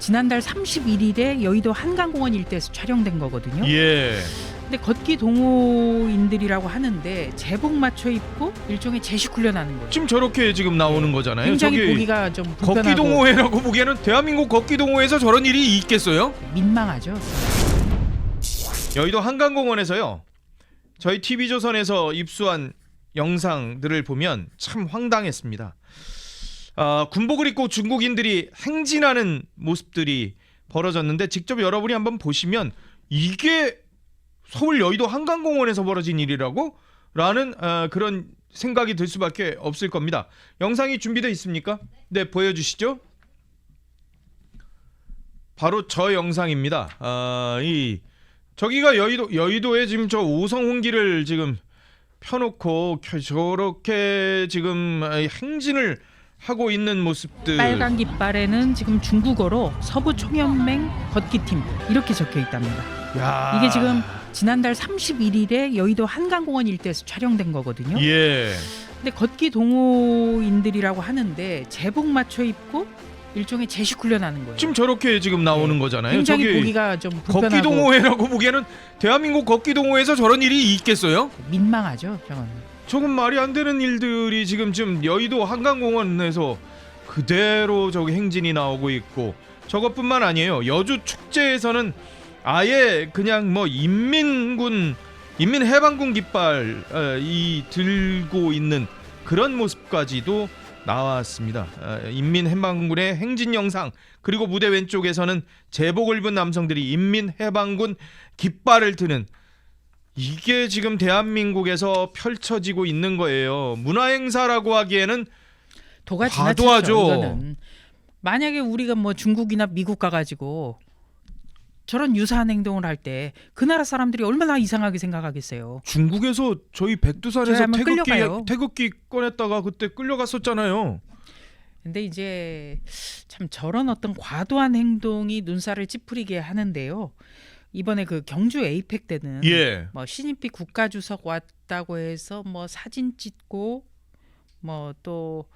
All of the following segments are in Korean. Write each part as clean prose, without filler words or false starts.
지난달 31일에 여의도 한강공원 일대에서 촬영된 거거든요. 예. 근데 걷기 동호인들이라고 하는데 제복 맞춰 입고 일종의 제식 훈련하는 거예요. 지금 저렇게 지금 나오는 거잖아요. 굉장히 저기 보기가 좀 불편하고 걷기 동호회라고 보기에는 대한민국 걷기 동호회에서 저런 일이 있겠어요? 민망하죠. 여의도 한강공원에서요. 저희 TV조선에서 입수한 영상들을 보면 참 황당했습니다. 군복을 입고 중국인들이 행진하는 모습들이 벌어졌는데 직접 여러분이 한번 보시면 이게 서울 여의도 한강공원에서 벌어진 일이라고? 라는 그런 생각이 들 수밖에 없을 겁니다. 영상이 준비되어 있습니까? 네, 보여주시죠. 바로 저 영상입니다. 저기가 여의도에 지금 저 오성홍기를 지금 펴놓고 저렇게 지금 행진을 하고 있는 모습들. 빨간 깃발에는 지금 중국어로 서부총연맹 걷기팀 이렇게 적혀 있답니다. 야. 이게 지금 지난달 31일에 여의도 한강공원 일대에서 촬영된 거거든요. 예. 근데 걷기 동호인들이라고 하는데 제복 맞춰 입고 일종의 제식 훈련하는 거예요. 지금 저렇게 지금 나오는 거잖아요. 굉장히 저기 보기가 좀 불편하고 걷기 동호회라고 보기에는 대한민국 걷기 동호회에서 저런 일이 있겠어요? 민망하죠, 저건. 조금 말이 안 되는 일들이 지금 여의도 한강공원에서 그대로 저기 행진이 나오고 있고, 저것뿐만 아니에요. 여주 축제에서는 아예 그냥 뭐 인민해방군 깃발 이 들고 있는 그런 모습까지도 나왔습니다. 인민해방군의 행진 영상, 그리고 무대 왼쪽에서는 제복을 입은 남성들이 인민해방군 깃발을 드는, 이게 지금 대한민국에서 펼쳐지고 있는 거예요. 문화행사라고 하기에는 도가 과도하죠. 지나치죠. 이거는. 만약에 우리가 뭐 중국이나 미국 가가지고 저런 유사한 행동을 할 때 그 나라 사람들이 얼마나 이상하게 생각하겠어요. 중국에서 저희 백두산에서 저희 한번 끌려가요. 태극기 꺼냈다가 그때 끌려갔었잖아요. 근데 이제 참 저런 어떤 과도한 행동이 눈살을 찌푸리게 하는데요. 이번에 그 경주 에이펙 때는 예. 뭐 시진핑 국가주석 왔다고 해서 뭐 사진 찍고 뭐 또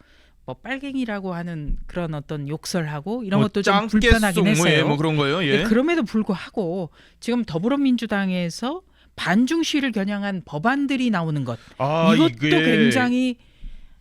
뭐 빨갱이라고 하는 그런 어떤 욕설하고 이런 것도 좀 불편하긴 했어요. 뭐 그런 거예요. 예. 그럼에도 불구하고 지금 더불어민주당에서 반중 시위를 겨냥한 법안들이 나오는 것, 이것도 굉장히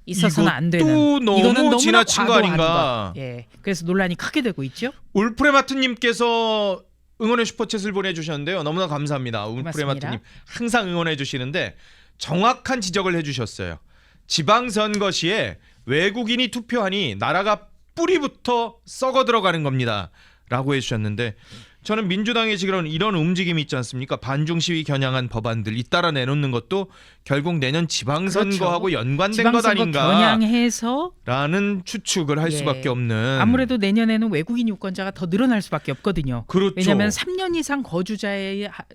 있어서는 안 되는, 이것도 너무 이거는 너무나 지나친 거 과도한 아닌가. 것. 예, 그래서 논란이 크게 되고 있죠. 울프레마트님께서 응원의 슈퍼챗을 보내주셨는데요. 너무나 감사합니다. 울프레마트님 고맙습니다. 항상 응원해 주시는데 정확한 지적을 해주셨어요. 지방선거 시에 외국인이 투표하니 나라가 뿌리부터 썩어 들어가는 겁니다 라고 해주셨는데, 저는 민주당의 지금 이런 움직임이 있지 않습니까? 반중 시위 겨냥한 법안들 잇따라 내놓는 것도 결국 내년 지방선거하고 그렇죠. 연관된 것 지방선거 아닌가 겨냥해서 라는 추측을 할 예. 수밖에 없는. 아무래도 내년에는 외국인 유권자가 더 늘어날 수밖에 없거든요. 그렇죠. 왜냐하면 3년 이상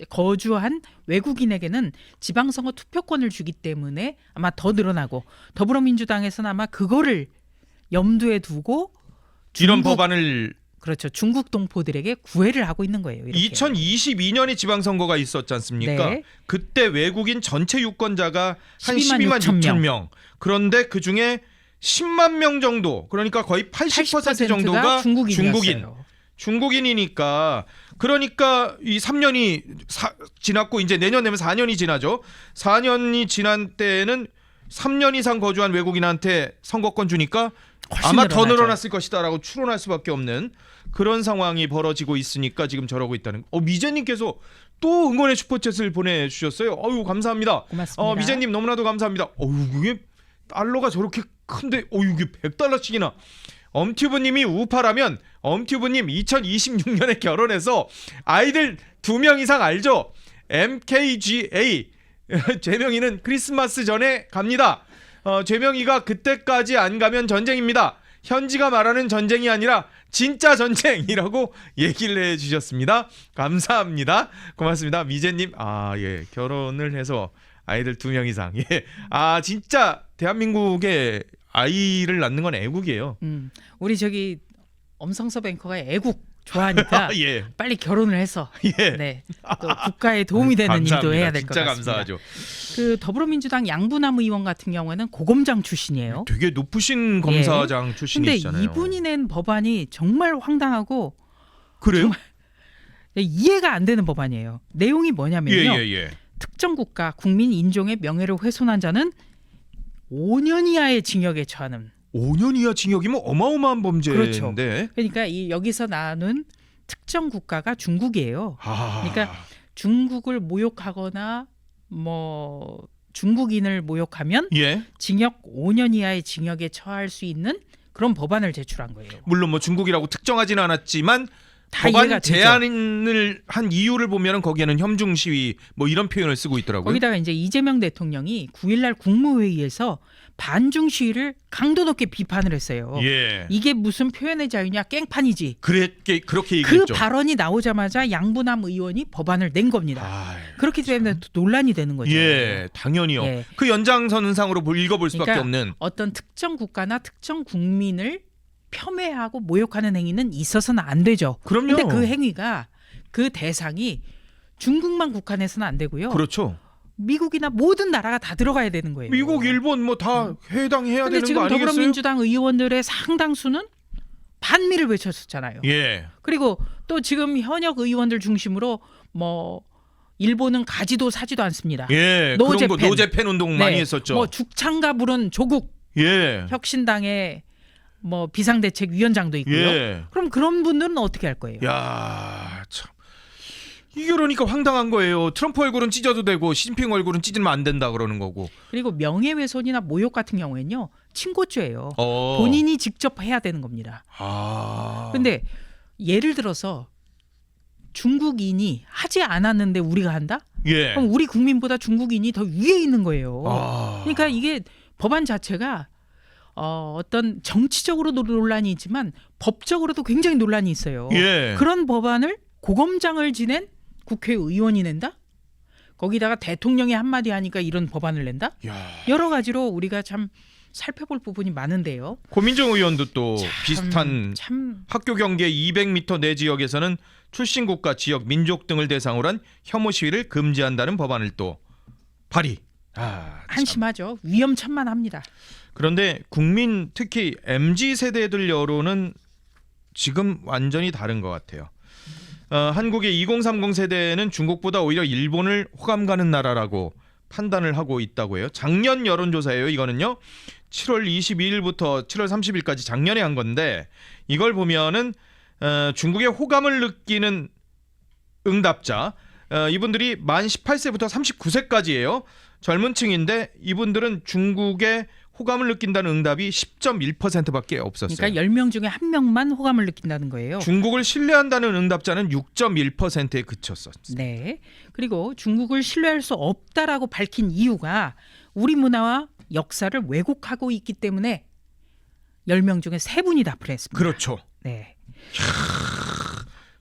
거주한 외국인에게는 지방선거 투표권을 주기 때문에 아마 더 늘어나고, 더불어민주당에서는 아마 그거를 염두에 두고 이런 법안을 그렇죠. 중국 동포들에게 구애를 하고 있는 거예요. 이렇게. 2022년에 지방선거가 있었지 않습니까? 네. 그때 외국인 전체 유권자가 한 12만 6천 명. 그런데 그중에 10만 명 정도, 그러니까 거의 80% 정도가 중국인이니까, 그러니까 이 3년이 지났고 이제 내년 되면 4년이 지나죠. 4년이 지난 때는 3년 이상 거주한 외국인한테 선거권 주니까 아마 더 늘어났을 것이다라고 추론할 수밖에 없는 그런 상황이 벌어지고 있으니까 지금 저러고 있다는. 미제님께서 또 응원의 슈퍼챗을 보내주셨어요. 어유 감사합니다. 고맙습니다. 미제님 너무나도 감사합니다. 이게 달러가 저렇게 큰데 이게 100달러씩이나. 엄튜브님이 우파라면 엄튜브님 2026년에 결혼해서 아이들 2명 이상 알죠? MKGA 재명이는 크리스마스 전에 갑니다. 죄명이가 그때까지 안 가면 전쟁입니다. 현지가 말하는 전쟁이 아니라 진짜 전쟁이라고 얘기를 해주셨습니다. 감사합니다. 고맙습니다. 미제님, 예, 결혼을 해서 아이들 2명 이상. 예, 진짜 대한민국에 아이를 낳는 건 애국이에요. 우리 저기 엄성섭 앵커가 애국 좋아하니까 예. 빨리 결혼을 해서 예. 네, 또 국가에 도움이 되는 감사합니다. 일도 해야 될 것 진짜 같습니다. 감사하죠. 그 더불어민주당 양부남 의원 같은 경우에는 고검장 출신이에요. 되게 높으신 검사장 출신이시잖아요. 근데 이분이 낸 법안이 정말 황당하고 그래요? 정말 이해가 안 되는 법안이에요. 내용이 뭐냐면요. 예. 특정 국가 국민 인종의 명예를 훼손한 자는 5년 이하의 징역에 처하는. 5년 이하 징역이면 어마어마한 범죄인데. 그렇죠. 그러니까 여기서 나눈 특정 국가가 중국이에요. 그러니까 중국을 모욕하거나 뭐 중국인을 모욕하면 예. 징역 5년 이하의 징역에 처할 수 있는 그런 법안을 제출한 거예요. 물론 뭐 중국이라고 특정하지는 않았지만 다 이해가 법안 되죠. 제안을 한 이유를 보면은 거기에는 혐중 시위 뭐 이런 표현을 쓰고 있더라고요. 거기다가 이제 이재명 대통령이 9일날 국무회의에서 반중 시위를 강도 높게 비판을 했어요. 예. 이게 무슨 표현의 자유냐 깽판이지. 그렇게 그 얘기했죠. 발언이 나오자마자 양부남 의원이 법안을 낸 겁니다. 아이, 그렇기 때문에 논란이 되는 거죠. 예, 당연히요. 예. 그 연장선상으로 읽어볼 수밖에 그러니까 없는. 어떤 특정 국가나 특정 국민을 폄훼하고 모욕하는 행위는 있어서는 안 되죠. 그럼요. 근데 그 행위가 그 대상이 중국만 국한해서는 안 되고요. 그렇죠. 미국이나 모든 나라가 다 들어가야 되는 거예요. 미국, 일본 뭐 다 해당해야 근데 되는 거 지금 아니겠어요? 더불어민주당 의원들의 상당수는 반미를 외쳤었잖아요. 예. 그리고 또 지금 현역 의원들 중심으로 뭐 일본은 가지도 사지도 않습니다. 예. 노제팬. 그런 거 노제팬 운동 많이 했었죠. 뭐 죽창가 부른 조국 예. 혁신당의 뭐 비상대책위원장도 있고요. 예. 그럼 그런 분들은 어떻게 할 거예요? 야, 참. 이게 그러니까 황당한 거예요. 트럼프 얼굴은 찢어도 되고 시진핑 얼굴은 찢으면 안 된다 그러는 거고. 그리고 명예훼손이나 모욕 같은 경우에는요. 친고죄예요. 어. 본인이 직접 해야 되는 겁니다. 아. 근데 예를 들어서 중국인이 하지 않았는데 우리가 한다? 예. 그럼 우리 국민보다 중국인이 더 위에 있는 거예요. 아. 그러니까 이게 법안 자체가 어떤 정치적으로도 논란이 있지만 법적으로도 굉장히 논란이 있어요. 예. 그런 법안을 고검장을 지낸 국회의원이 낸다? 거기다가 대통령이 한마디 하니까 이런 법안을 낸다? 야. 여러 가지로 우리가 참 살펴볼 부분이 많은데요. 고민정 의원도 또 비슷한 참 학교 경계 200m 내 지역에서는 출신 국가, 지역, 민족 등을 대상으로 한 혐오 시위를 금지한다는 법안을 또 발의. 참. 한심하죠. 위험천만합니다. 그런데 국민 특히 MZ 세대들 여론은 지금 완전히 다른 것 같아요. 한국의 2030 세대는 중국보다 오히려 일본을 호감 가는 나라라고 판단을 하고 있다고 해요. 작년 여론조사예요. 이거는요. 7월 22일부터 7월 30일까지 작년에 한 건데 이걸 보면은 중국의 호감을 느끼는 응답자 이분들이 만 18세부터 39세까지예요. 젊은 층인데 이분들은 중국의 호감을 느낀다는 응답이 10.1%밖에 없었어요. 그러니까 10명 중에 1명만 호감을 느낀다는 거예요. 중국을 신뢰한다는 응답자는 6.1%에 그쳤었어요. 네. 그리고 중국을 신뢰할 수 없다라고 밝힌 이유가 우리 문화와 역사를 왜곡하고 있기 때문에 10명 중에 3분이 답을 했습니다. 그렇죠. 네.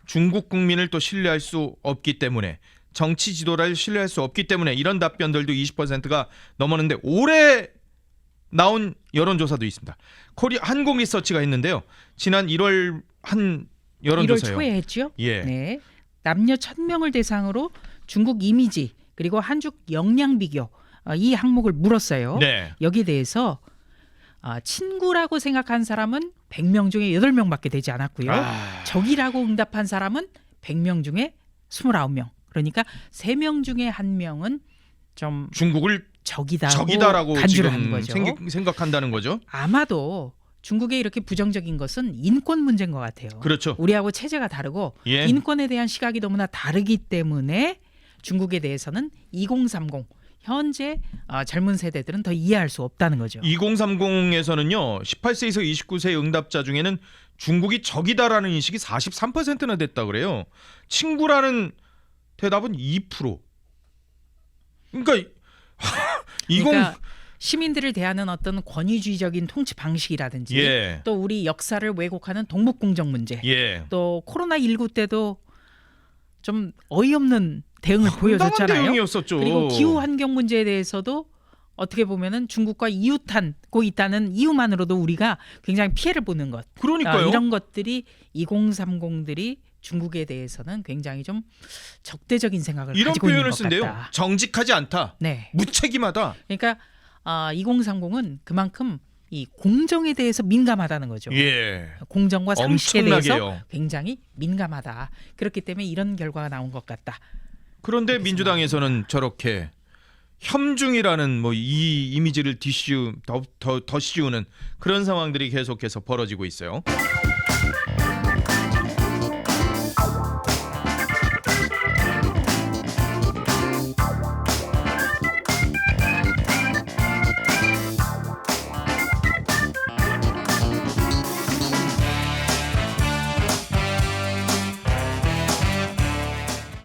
중국 국민을 또 신뢰할 수 없기 때문에 정치 지도를 신뢰할 수 없기 때문에 이런 답변들도 20%가 넘었는데 올해 나온 여론조사도 있습니다. 한국리서치가 했는데요. 지난 1월 한 1월 여론조사요. 초에 했죠. 예. 네. 남녀 1000명을 대상으로 중국 이미지 그리고 한중 역량 비교 이 항목을 물었어요. 네. 여기에 대해서 친구라고 생각한 사람은 100명 중에 8명밖에 되지 않았고요. 적이라고 응답한 사람은 100명 중에 29명. 그러니까 3명 중에 1명은 좀 중국을 적이다라고 간주를 지금 하는 거죠. 생각한다는 거죠. 아마도 중국에 이렇게 부정적인 것은 인권 문제인 것 같아요. 그렇죠. 우리하고 체제가 다르고 예. 인권에 대한 시각이 너무나 다르기 때문에 중국에 대해서는 2030 현재 젊은 세대들은 더 이해할 수 없다는 거죠. 2030에서는요. 18세에서 29세 응답자 중에는 중국이 적이다라는 인식이 43%나 됐다 그래요. 친구라는 대답은 2%. 그러니까 그러니까 시민들을 대하는 어떤 권위주의적인 통치 방식이라든지 예. 또 우리 역사를 왜곡하는 동북공정 문제 예. 또 코로나19 때도 좀 어이없는 대응을 황당한 보여줬잖아요. 대응이었었죠. 그리고 기후 환경 문제에 대해서도 어떻게 보면은 중국과 이웃하고 있다는 이유만으로도 우리가 굉장히 피해를 보는 것. 그러니까요. 이런 것들이 2030들이 중국에 대해서는 굉장히 좀 적대적인 생각을 이런 가지고 있는 표현을 것 쓴대요. 같다. 정직하지 않다. 네. 무책임하다. 그러니까 2030은 그만큼 이 공정에 대해서 민감하다는 거죠. 예. 공정과 상식에 대해서 엄청나게요. 굉장히 민감하다. 그렇기 때문에 이런 결과가 나온 것 같다. 그런데 민주당에서는 저렇게 혐중이라는 뭐 이 이미지를 더 씌우는 그런 상황들이 계속해서 벌어지고 있어요.